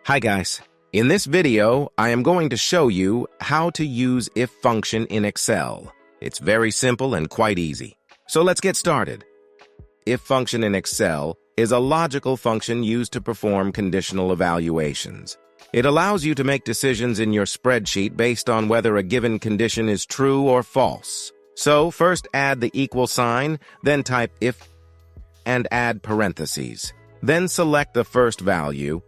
Hi guys. In this video, I am going to show you how to use if function in Excel. It's very simple and quite easy. So let's get started. If function in Excel is a logical function used to perform conditional evaluations. It allows you to make decisions in your spreadsheet based on whether a given condition is true or false. So first add the equal sign, then type if and add parentheses. Then select the first value.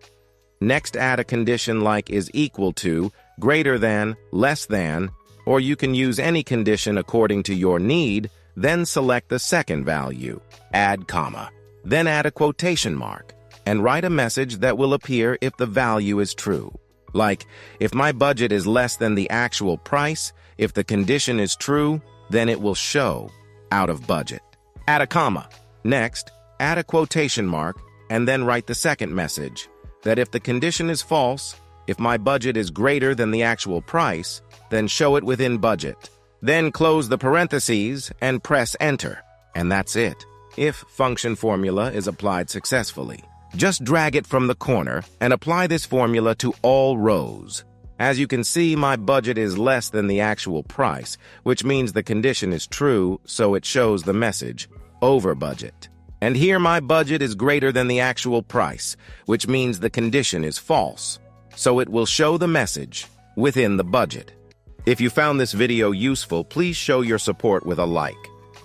Next, add a condition like is equal to, greater than, less than, or you can use any condition according to your need, then select the second value, add comma. Then add a quotation mark, and write a message that will appear if the value is true. Like, if my budget is less than the actual price, if the condition is true, then it will show out of budget. Add a comma. Next, add a quotation mark, and then write the second message, that if the condition is false, if my budget is greater than the actual price, then show it within budget. Then close the parentheses and press enter. And that's it. If function formula is applied successfully. Just drag it from the corner and apply this formula to all rows. As you can see, my budget is less than the actual price, which means the condition is true, so it shows the message, over budget. And here my budget is greater than the actual price, which means the condition is false. So it will show the message within the budget. If you found this video useful, please show your support with a like.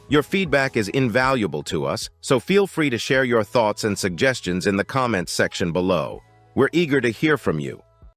Your feedback is invaluable to us, so feel free to share your thoughts and suggestions in the comments section below. We're eager to hear from you.